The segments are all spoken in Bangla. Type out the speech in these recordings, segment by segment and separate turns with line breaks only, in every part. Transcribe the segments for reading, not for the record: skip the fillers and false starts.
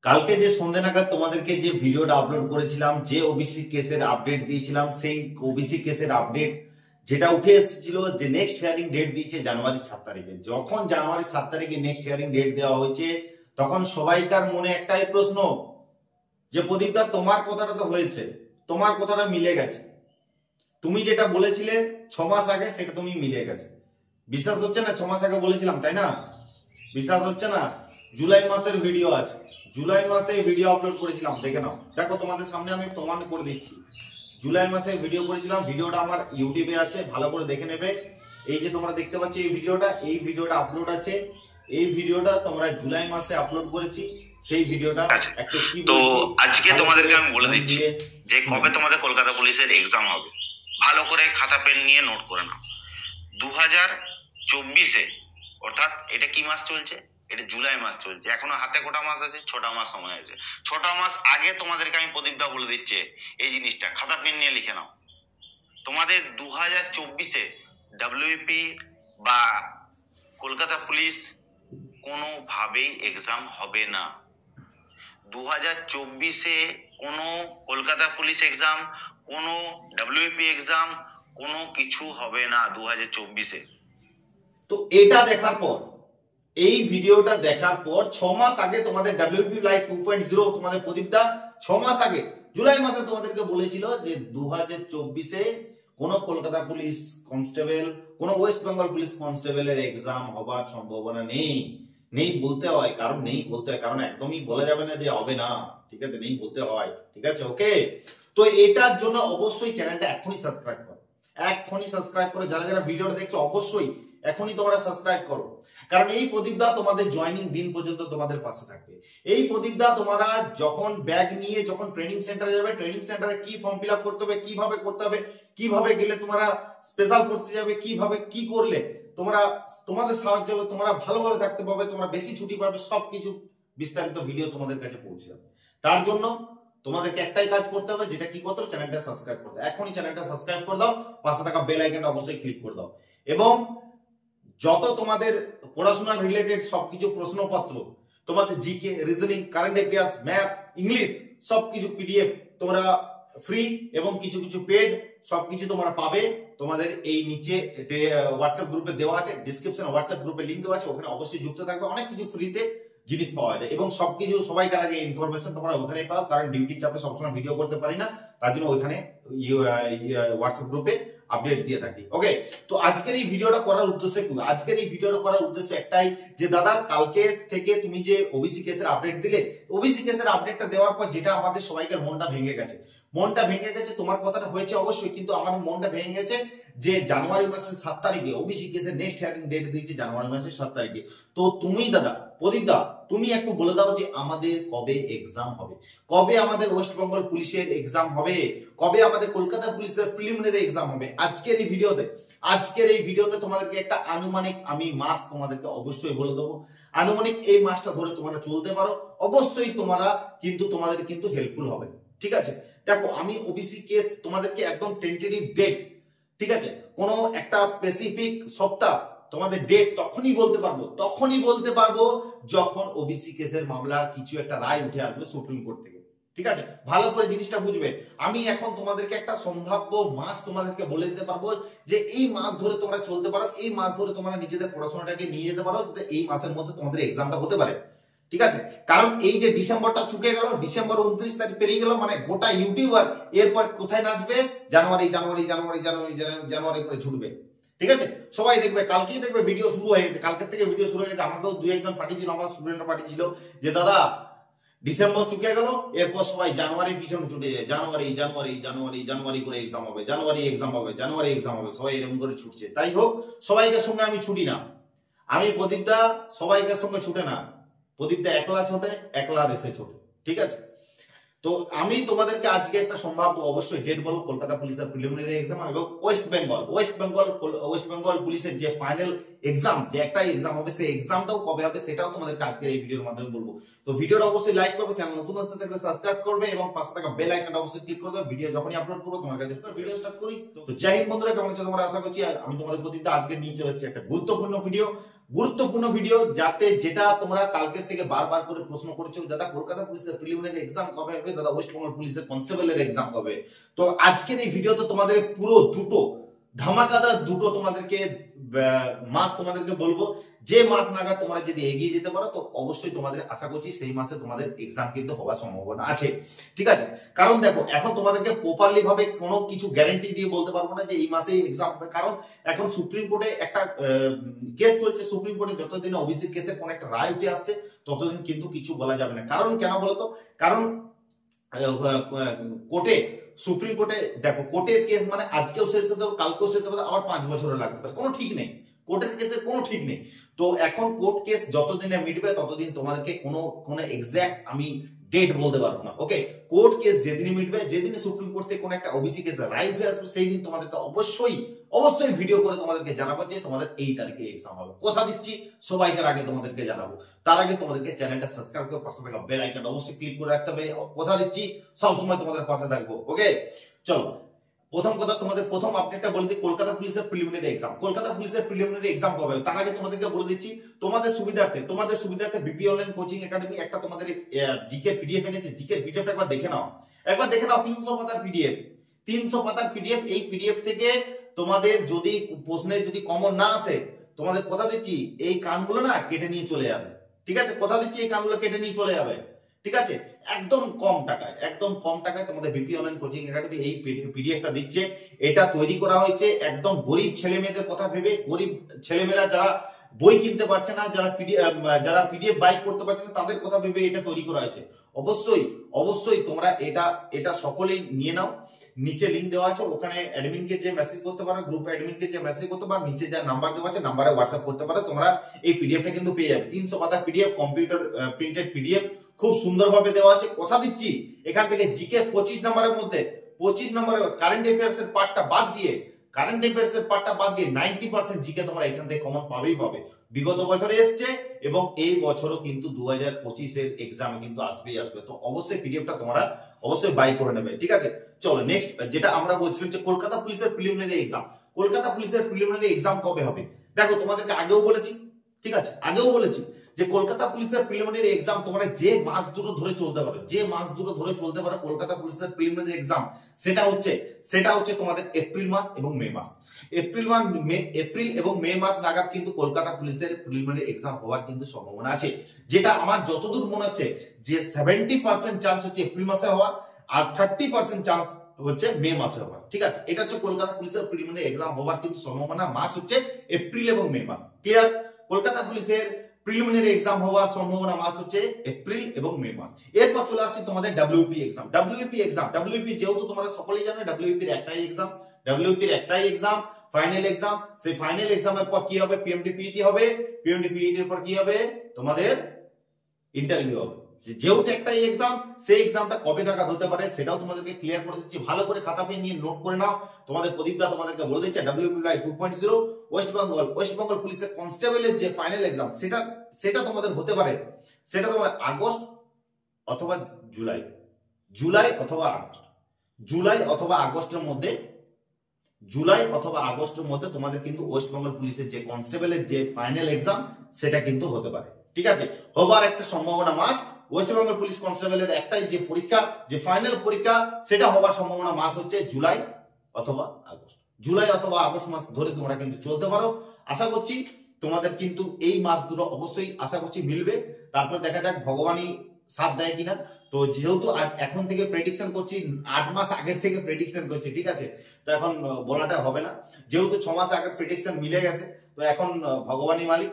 কালকে যে সন্ধ্যে নাগাদ তোমাদেরকে যে ভিডিওটা আপলোড করেছিলাম, যে ওবিসি কেসের আপডেট দিয়েছিলাম, সেই ওবিসি কেসের আপডেট যেটা উঠে এসেছিল যে নেক্সট হিয়ারিং ডেট দিয়েছে জানুয়ারি 7 তারিখে। যখন জানুয়ারি 7 তারিখে নেক্সট হিয়ারিং ডেট দেওয়া হয়েছে, তখন সবাইকার মনে একটাই প্রশ্ন যে প্রদীপদা, তোমার কথাটা তো হয়েছে, তোমার কথাটা মিলে গেছে, তুমি যেটা বলেছিলে 6 মাস আগে সেটা তুমি মিলে গেছে। বিশ্বাস হচ্ছে না? 6 মাস আগে বলেছিলাম, তাই না? বিশ্বাস হচ্ছে না? জুলাই মাসের ভিডিও আছে, জুলাই মাসে ভিডিও আপলোড করেছিলাম, দেখে নাও। দেখো, তোমাদের সামনে আমি প্রমাণ করে দিচ্ছি। জুলাই মাসে ভিডিও করেছিলাম, ভিডিওটা আমার ইউটিউবে আছে, ভালো করে দেখে নেবে। এই যে তোমরা দেখতে পাচ্ছ এই ভিডিওটা আপলোড আছে। এই ভিডিওটা তোমরা জুলাই মাসে আপলোড করেছি, সেই ভিডিওটা একটু কি
তো আজকে তোমাদেরকে আমি বলে দিচ্ছি যে কবে তোমাদের কলকাতা পুলিশের এক্সাম হবে। ভালো করে খাতা পেন নিয়ে নোট করে নাও। 2024-এ, অর্থাৎ এটা কি মাস চলছে? এটা জুলাই মাস চলছে। এখনো হাতে কটা মাস আছে? 6টা মাস সময় আছে। 6টা মাস আগে তোমাদেরকে আমি প্রদীপদা বলে দিচ্ছে এই জিনিসটা, খাতা পেন নিয়ে লিখে নাও। তোমাদের 2024-এ ডাব্লিউপি বা কলকাতা পুলিশ কোনোভাবেই এক্সাম হবে না। 2024-এ কোনো কলকাতা পুলিশ এক্সাম, কোনো ডাব্লিউপি এক্সাম, কোনো কিছু হবে না 2024-এ।
তো এটা দেখার পর, এই ভিডিওটা দেখার পর 6 মাস আগে তোমাদের ডাব্লিউপি লাইভ 2.0 তোমাদের প্রদীপদা 6 মাস আগে জুলাই মাসে তোমাদেরকে বলেছিল যে 2024-এ কোন কলকাতা পুলিশ কনস্টেবল, কোন ওয়েস্ট বেঙ্গল পুলিশ কনস্টেবলের এক্সাম হবার সম্ভাবনা নেই বলতে হয়। কারণ নেই বলতে হয়, কারণ একদমই বলা যাবে না যে হবে না, ঠিক আছে? নেই বলতে হয়, ঠিক আছে? ওকে, তো এটার জন্য অবশ্যই চ্যানেলটা এখনই সাবস্ক্রাইব করো, এখনই সাবস্ক্রাইব করে যারা যারা ভিডিওটা দেখছো অবশ্যই এখনই তোমরা সাবস্ক্রাইব করো। কারণ এই প্রদীপদা তোমাদের জয়নিং দিন পর্যন্ত তোমাদের পাশে থাকবে। এই প্রদীপদা তোমরা যখন ব্যাগ নিয়ে যখন ট্রেনিং সেন্টারে যাবে, ট্রেনিং সেন্টারে কি ফর্ম ফিল আপ করতে হবে, কিভাবে করতে হবে, কিভাবে গেলে তোমরা স্পেশাল ফোর্সে যাবে, কিভাবে কি করলে তোমরা তোমাদের সাহায্য হবে, তোমরা ভালোভাবে থাকতে পারবে, তোমরা বেশি ছুটি পাবে, সবকিছু বিস্তারিত ভিডিও তোমাদের কাছে পৌঁছে যাবে। তার জন্য তোমাদেরকে একটাই কাজ করতে হবে, যেটা কি করতে হবে, চ্যানেলটা সাবস্ক্রাইব করতে হবে। এখনই চ্যানেলটা সাবস্ক্রাইব করে দাও, পাশে থাকা বেল আইকনটা অবশ্যই ক্লিক করে দাও। এবং যত তোমাদের পড়াশোনা রিলেটেড সবকিছু প্রশ্নপত্র, তোমাদের GK, reasoning, current affairs, math, English সবকিছু পিডিএফ তোমরা ফ্রি এবং কিছু কিছু পেড সবকিছু তোমরা পাবে। তোমাদের এই নিচে হোয়াটসঅ্যাপ গ্রুপে দেওয়া আছে, ডিসক্রিপশনে হোয়াটসঅ্যাপ গ্রুপে লিংক দেওয়া আছে, ওখানে অবশ্যই যুক্ত থাকবে। অনেক কিছু ফ্রিতে জিনিস পাওয়া যায় এবং সবকিছু সবাইকার আগে ইনফরমেশন তোমরা ওখানেই পাও। কারণ ডিউটি চাপে সবসময় ভিডিও করতে পারি না, তার জন্য ওইখানে হোয়াটসঅ্যাপ গ্রুপে আপডেট দিয়ে থাকি। ওকে, তো আজকের এই ভিডিওটা করার উদ্দেশ্য কি? আজকের এই ভিডিওটা করার উদ্দেশ্য একটাই, যে দাদা কালকে থেকে তুমি যে ওবিসি কেসের আপডেট দিলে, ওবিসি কেসের আপডেটটা দেওয়ার পর যেটা আমাদের সবাইকার মনটা ভেঙে গেছে, তোমার কথাটা হয়েছে অবশ্যই, কিন্তু আমার মনটা ভেঙে গেছে যে জানুয়ারি মাসের 7 তারিখে ওবিসি কেসের নেক্সট হিয়ারিং ডেট দিয়েছে জানুয়ারি মাসের 7 তারিখে। তো তুমি দাদা প্রদীপদা, তুমি একটু বলে দাও যে আমাদের কবে এক্সাম হবে, কবে আমাদের ওয়েস্ট বেঙ্গল পুলিশের এক্সাম হবে, কবে আমাদের কলকাতা পুলিশের প্রিলিমিনারি এক্সাম হবে। আজকের এই ভিডিওতে তোমাদেরকে একটা আনুমানিক আমি মাস তোমাদেরকে অবশ্যই বলে দেবো। আনুমানিক এই মাসটা ধরে তোমরা চলতে পারো, অবশ্যই তোমাদের কিন্তু হেল্পফুল হবে। ঠিক আছে, দেখো আমি ওবিসি কেস তোমাদেরকে একদম টেন্টেটিভ ডেট, ঠিক আছে, কোনো একটা স্পেসিফিক সপ্তাহ তোমাদের ডেট তখনই বলতে পারবো যখন ওবিসি কেসের মামলার কিছু একটা রায় উঠে আসবে সুপ্রিম কোর্ট থেকে। ঠিক আছে, ভালো করে জিনিসটা বুঝবে। আমি এখন তোমাদেরকে একটা সম্ভাব্য মাস তোমাদেরকে বলে দিতে পারবো যে এই মাস ধরে তোমরা চলতে পারো, এই মাস ধরে তোমরা নিজেদের পড়াশোনাটাকে নিয়ে যেতে পারো, যাতে এই মাসের মধ্যে তোমাদের এক্সামটা হতে পারে। ঠিক আছে, কারণ এই যে ডিসেম্বরটা চুকে গেল, ডিসেম্বর 29 তারিখ পেরিয়ে গেল, মানে গোটা ইউটিউবার এরপর কোথায় নাচবে? জানুয়ারি করে ছুটবে। ঠিক আছে, সবাই দেখবে, কালকেই দেখবে ভিডিও শুরু হয়ে গেছে, কালকের থেকে ভিডিও শুরু হয়ে গেছে। আমাকেও দুই একজন পাঠিয়েছিল, আমার স্টুডেন্টরা পাঠিয়েছিল যে দাদা ডিসেম্বর চুকে গেল, এরপর সবাই জানুয়ারির পিছনে ছুটে যায়, জানুয়ারি করে এক্সাম হবে, জানুয়ারি এক্সাম হবে, সবাই এরকম করে ছুটছে। তাই হোক, সবাইকে সঙ্গে আমি ছুটি না, আমি প্রদীপদা সবাইকে সঙ্গে ছুটে না, প্রদীপদা একলা ছোটে, একলা রেসে ছোটে। ঠিক আছে, তো আমি তোমাদেরকে আজকে একটা সম্ভাব্য অবশ্যই ডেট বলবো কলকাতা পুলিশের প্রিলিমিনারি এক্সাম এবং ওয়েস্ট বেঙ্গল পুলিশের যে ফাইনাল এক্সাম, যে একটাই এক্সাম হবে, সেই এক্সামটাও কবে হবে সেটাও তোমাদেরকে আজকে এই ভিডিওর মাধ্যমে বলবো। তো ভিডিওটা অবশ্যই লাইক করবে, চ্যানেল নতুন আসতে থাকলে সাবস্ক্রাইব করবে এবং পাশে থাকা বেল আইকনটা অবশ্যই ক্লিক করে দেবে। ভিডিও যখনই আপলোড করবো তোমার কাছে ভিডিও স্টার্ট করি। তো জয় হিন্দ বন্ধুরা, কেমন আছো তোমরা? আশা করছি আমি তোমাদের প্রতিটা আজকে নিয়ে চলে এসেছি একটা গুরুত্বপূর্ণ ভিডিও। গুরুত্বপূর্ণ ভিডিও, যাতে যেটা তোমরা কালকের থেকে বারবার করে প্রশ্ন করেছো, দাদা কলকাতা পুলিশের প্রিলিমিনারি এক্সাম কবে হবে, দাদা ওয়েস্ট বেঙ্গল পুলিশের কনস্টেবলের এক্সাম কবে। তো আজকের এই ভিডিওতে তোমাদের পুরো দুটো ধামাকাদার দুটো তোমাদেরকে মাস তোমাদেরকে বলবো, যে মাস নাগাদ তোমরা যদি এগিয়ে যেতে পারো তো অবশ্যই তোমাদের আশা করছি সেই মাসে তোমাদের এক্সাম কিন্তু হওয়ার সম্ভাবনা আছে। ঠিক আছে, কারণ দেখো এখন তোমাদেরকে প্রপারলি ভাবে কোনো কিছু গ্যারান্টি দিয়ে বলতে পারবো না যে এই মাসে এক্সাম হবে, কারণ এখন সুপ্রিম কোর্টে একটা কেস চলছে। সুপ্রিম কোর্টে যতদিন ওবিসি কেসের কোন একটা রায় উঠে আসছে ততদিন কিন্তু কিছু বলা যাবে না। কারণ কেন বলতো, কারণ কোর্টে সুপ্রিম কোর্টে দেখো কোর্টের কেস মানে আজকেও শেষ হতে হবে, কালকেও শেষ হতে হবে, আবার 5 বছরও লাগতে পারে, কোনো ঠিক নেই। কোর্টের কেসের কোনো ঠিক নেই। তো এখন কোর্ট কেস যতদিনে মিটবে ততদিন তোমাদেরকে কোনো এক্সাক্ট আমি ডেট বলতে পারবো না। ওকে, কোর্ট কেস যেদিনই মিটবে, যেদিন সুপ্রিম কোর্ট থেকে কোনো একটা ওবিসি কেস রায় উঠে আসবে, সেই দিন তোমাদেরকে অবশ্যই ভিডিও করে তোমাদেরকে জানাবো যে তোমাদের এই তারিখে এক্সাম হবে। কথা দিচ্ছি সবাইকার আগে তোমাদেরকে জানাবো। তার আগে তোমাদেরকে চ্যানেলটা সাবস্ক্রাইব করে পাশে থাকা বেল আইকনটা অবশ্যই ক্লিক করে রাখতে হবে। কথা দিচ্ছি সবসময় তোমাদের পাশে থাকবো। ওকে, চলো প্রথম কথা, তোমাদের প্রথম আপডেটটা বলে দিই, কলকাতা পুলিশের প্রিলিমিনারি এক্সাম। কলকাতা পুলিশের প্রিলিমিনারি এক্সাম কবে হবে তার আগে তোমাদেরকে বলে দিচ্ছি, তোমাদের সুবিধার্থে বিপি অনলাইন কোচিং একাডেমি একটা তোমাদের জিকে পিডিএফ এনেছে। জিকে পিডিএফটা একবার দেখে নাও 300 পাতার পিডিএফ। 300 পাতার পিডিএফ। এই পিডিএফ থেকে তোমাদের যদি প্রশ্নে যদি কমন না আসে, তোমাদের কথা দিচ্ছি এই কানগুলো না কেটে নিয়ে চলে যাবে। ঠিক আছে, কথা দিচ্ছি এই কানগুলো কেটে নিয়ে চলে যাবে। ঠিক আছে, একদম কম টাকায় তোমাদের বিপি অনলাইন কোচিং একাডেমি এই পিডিএফটা দিচ্ছে। এটা তৈরি করা হয়েছে একদম গরিব ছেলে মেয়েদের কথা ভেবে। গরিব ছেলেমেয়েরা যারা বই কিনতে পারছে না, যারা পিডিএফ বাই করতে পারছে না, তাদের কথা ভেবে এটা তৈরি করা হয়েছে। অবশ্যই তোমরা এটা সকলেই নিয়ে নাও। নিচে লিংক দেওয়া আছে, ওখানে অ্যাডমিনকে যে মেসেজ করতে পারো, গ্রুপ অ্যাডমিনকে যে মেসেজ করতে পারো, নিচে যা নাম্বার দেওয়া আছে নাম্বারে হোয়াটসঅ্যাপ করতে পারো। তোমরা এই পিডিএফটা কিন্তু পেয়ে যাবে। 300 পাতার পিডিএফ, কম্পিউটার প্রিন্টেড পিডিএফ, খুব সুন্দরভাবে দেওয়া আছে। কথা দিচ্ছি এখান থেকে জিকে 25 নম্বরের মধ্যে 25 নম্বরের কারেন্ট অ্যাফেয়ার্স এর পার্টটা বাদ দিয়ে 90% জিকে তোমরা এখান থেকে কমন পাবে। বিগত বছরে এসছে এবং এই বছরও কিন্তু 2025 এর এক্সামে কিন্তু আসবে। তো অবশ্যই পিডিএফটা তোমরা অবশ্যই বাই করে নেবে। ঠিক আছে, চলো নেক্সট যেটা আমরা বলছিলাম যে কলকাতা পুলিশের প্রিলিমিনারি এক্সাম। কলকাতা পুলিশের প্রিলিমিনারি এক্সাম কবে হবে? দেখো তোমাদেরকে আগেও বলেছি, ঠিক আছে, আগেও বলেছি যে কলকাতা পুলিশের প্রিলিমিনারি এক্সাম তোমরা যে মাস দুটো ধরে চলতে পারো, কলকাতা পুলিশের প্রিলিমিনারি এক্সাম সেটা হচ্ছে তোমাদের এপ্রিল মাস এবং মে মাস। এপ্রিল এবং মে মাস নাগাদ কিন্তু কলকাতা পুলিশের প্রিলিমিনারি এক্সাম হওয়ার কিন্তু সম্ভাবনা আছে। যেটা আমার যতদূর মনে হচ্ছে যে 70% চান্স হচ্ছে এপ্রিল মাসে হওয়ার, আর 30% চান্স হচ্ছে মে মাসে হওয়ার। ঠিক আছে, এটা হচ্ছে কলকাতা পুলিশের প্রিলিমিনারি এক্সাম হওয়ার কিন্তু সম্ভাবনা। মাস হচ্ছে এপ্রিল এবং মে মাস। ক্লিয়ার? কলকাতা পুলিশের প্রিলিমিনারি এক্সাম হওয়ার সম্ভাবনা মাস হচ্ছে এপ্রিল এবং মে মাস। এরপর চলে আসছে তোমাদের ডাব্লিউপি এক্সাম। ডাব্লিউপি যেহেতু তোমরা সকলেই জানো ডাব্লিউপি এর একটাই এক্সাম, ফাইনাল এক্সাম। সেই ফাইনাল এক্সামের পর কি হবে? পিএমডি-পিইটি হবে। পিএমডি-পিইটি এর পর কি হবে? তোমাদের ইন্টারভিউ হবে। যেহেতু একটাই এক্সাম, সেই এক্সামটা কবে নাগাদ হতে পারে সেটাও তোমাদেরকে ক্লিয়ার করে দিচ্ছি। ভালো করে খাতা পেন নিয়ে নোট করে নাও। তোমাদের প্রদীপদা তোমাদেরকে বলে দিচ্ছে ডাব্লিউপি 2.0 ওয়েস্ট বেঙ্গল পুলিশের কনস্টেবলের যে ফাইনাল এক্সাম সেটা তোমাদের হতে পারে, সেটা তোমাদের আগস্ট অথবা জুলাই অথবা আগস্টের মধ্যে তোমাদের কিন্তু ওয়েস্ট বেঙ্গল পুলিশের যে কনস্টেবলের যে ফাইনাল এক্সাম সেটা কিন্তু হতে পারে। ঠিক আছে, হবার একটা সম্ভাবনা মাস। ওয়েস্ট বেঙ্গল পুলিশ কনস্টেবলের একটাই যে পরীক্ষা, যে ফাইনাল পরীক্ষা, সেটা হবার সম্ভাবনা মাস হচ্ছে জুলাই অথবা আগস্ট মাস ধরে তোমরা কিন্তু চলতে পারো। আশা করছি তোমাদের কিন্তু এই মাস দুটো অবশ্যই আশা করছি মিলবে। তারপর দেখা যাক ভগবানই সাথ দেয় কিনা। তো যেহেতু আজ এখন থেকে প্রেডিকশন করছি, 8 মাস আগের থেকে প্রেডিকশন করছি, ঠিক আছে, তো এখন বলাটা হবে না। যেহেতু 6 মাস আগের প্রেডিকশন মিলে গেছে, তো এখন ভগবানই মালিক।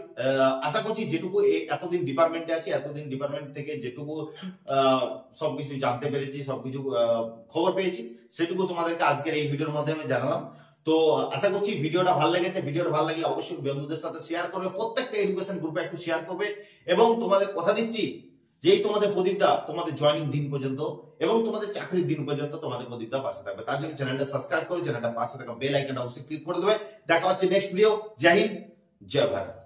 আশা করছি যেটুকু এতদিন ডিপার্টমেন্টে আছি, এতদিন ডিপার্টমেন্ট থেকে যেটুকু সবকিছু জানতে পেরেছি, সবকিছু খবর পেয়েছি, সেটুকু তোমাদেরকে আজকের এই ভিডিওর মাধ্যমে জানালাম। তো আশা করছি ভিডিওটা ভালো লেগেছে। ভিডিওটা ভালো লাগলে অবশ্যই বন্ধুদের সাথে শেয়ার করবে, প্রত্যেকটা এডুকেশন গ্রুপে একটু শেয়ার করবে। এবং তোমাদের কথা দিচ্ছি যেই তোমাদের প্রদীপটা তোমাদের জয়েনিং দিন পর্যন্ত এবং তোমাদের চাকরির দিন পর্যন্ত তোমাদের প্রদীপটা পাশে থাকবে। তার জন্য চ্যানেলটা সাবস্ক্রাইব করে চ্যানেলটা পাশে থাকা বেল আইকনটা অবশ্যই ক্লিক করে দেবে। দেখা হচ্ছে নেক্সট ভিডিও। জয় হিন্দ, জয় ভারত।